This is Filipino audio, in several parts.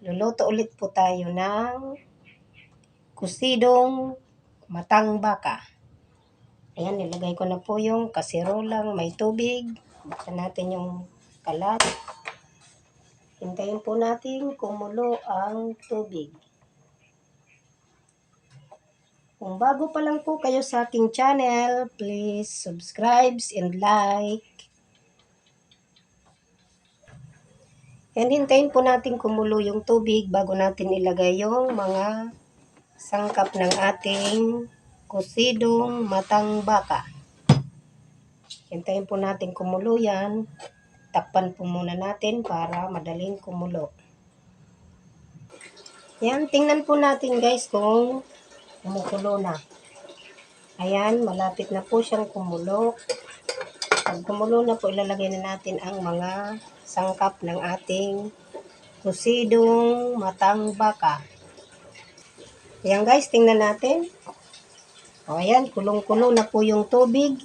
Luluto ulit po tayo ng kusidong matang baka. Ayan, nilagay ko na po yung kasirolang may tubig. Buksan natin yung kalat. Hintayin po natin kumulo ang tubig. Kung bago pa lang po kayo sa aking channel, please subscribe and like. And hintayin po natin kumulo yung tubig bago natin ilagay yung mga sangkap ng ating kusidong matang baka. Hintayin po natin kumulo yan. Takpan po muna natin para madaling kumulo. Yan, tingnan po natin guys kung kumukulo na. Ayan, malapit na po siyang kumulo. Pag kumulo na po, ilalagay na natin ang mga sangkap ng ating kusidong matang baka. Ayan guys, tingnan natin. O ayan, kulong-kulo na po yung tubig.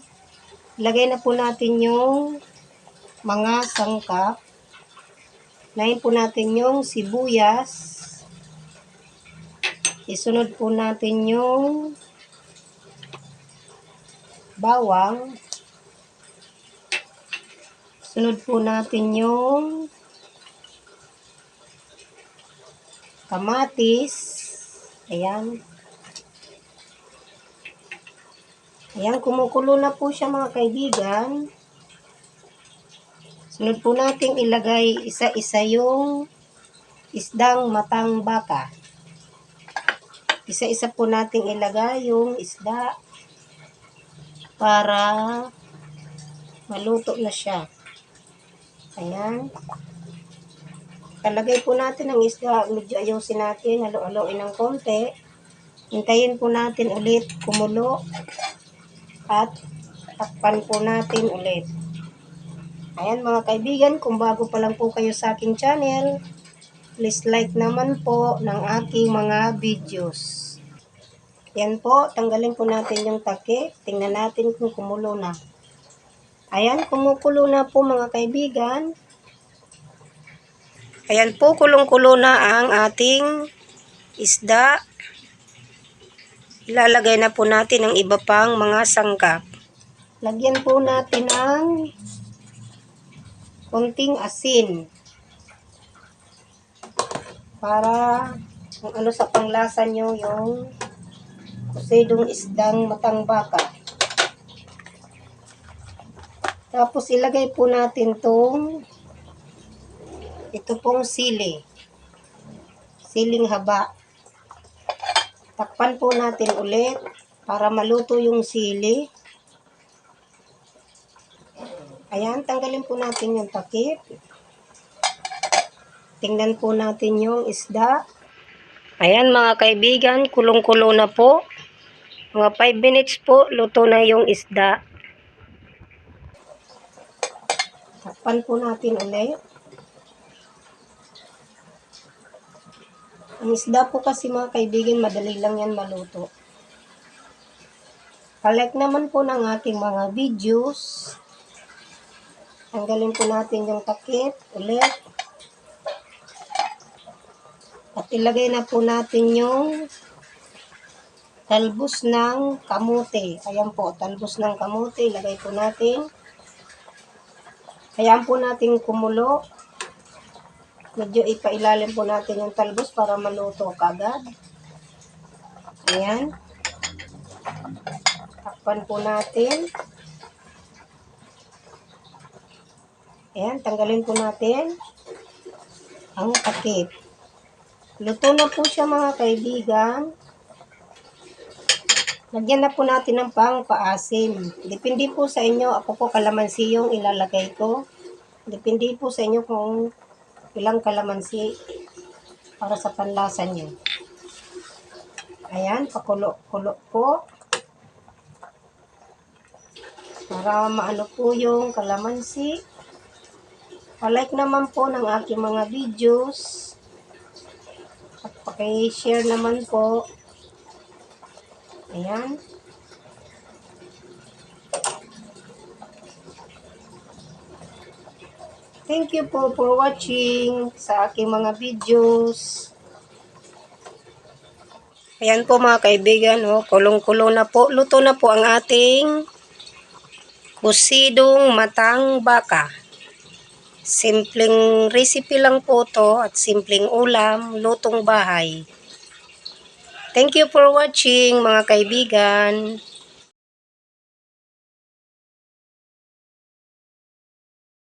Ilagay na po natin yung mga sangkap. Nahin po natin yung sibuyas. Isunod po natin yung bawang. Sunod po natin yung kamatis. Ayan. Ayan, kumukulo na po siya mga kaibigan. Sunod po natin ilagay isa-isa yung isdang matang baka. Isa-isa po natin ilagay yung isda para maluto na siya. Ayan. Talagay po natin ang isda. Medyo ayusin natin. Halo-haloin ng konti. Hintayin po natin ulit kumulo. At takpan po natin ulit. Ayan mga kaibigan, kung bago pa lang po kayo sa aking channel, please like naman po ng aking mga videos. Yan po, tanggalin po natin yung takip. Tingnan natin kung kumulo na. Ayan, kumukulo na po mga kaibigan. Ayan po, kulong-kulo na ang ating isda. Ilalagay na po natin ang iba pang mga sangkap. Lagyan po natin ng konting asin. Para kung ano sa panglasa nyo yung kusidong isdang matang baka. Tapos ilagay po natin ito pong sili. Siling haba. Takpan po natin ulit para maluto yung sili. Ayan, tanggalin po natin yung takip. Tingnan po natin yung isda. Ayan mga kaibigan, kulong-kulo na po. Mga 5 minutes po, luto na yung isda. Takpan po natin ulit. Ang isda po kasi mga kaibigan, madali lang yan maluto. Palike naman po ng aking mga videos. Tanggalin po natin yung takip ulit. At ilagay na po natin yung talbos ng kamote. Ayan po, talbos ng kamote. Ilagay po natin. Hayaan po natin kumulo. Medyo ipailalim po natin yung talbos para maluto kagad. Ayan. Takpan po natin. Ayan, tanggalin po natin ang takip. Luto na po siya mga kaibigan. Lagyan na po natin ng pang-paasim. Depende po sa inyo. Ako po kalamansi yung ilalagay ko. Depende po sa inyo kung ilang kalamansi para sa panlasa nyo. Ayan, pakulo-kulo po. Para maano po yung kalamansi. Palike naman po ng aking mga videos. At paki-share naman po. Ayan. Thank you po for watching sa aking mga videos. Ayan po mga kaibigan, oh, kulong-kulo na po. Luto na po ang ating kusidong matang baka. Simpleng recipe lang po to at simpleng ulam, lutong bahay. Thank you for watching mga kaibigan.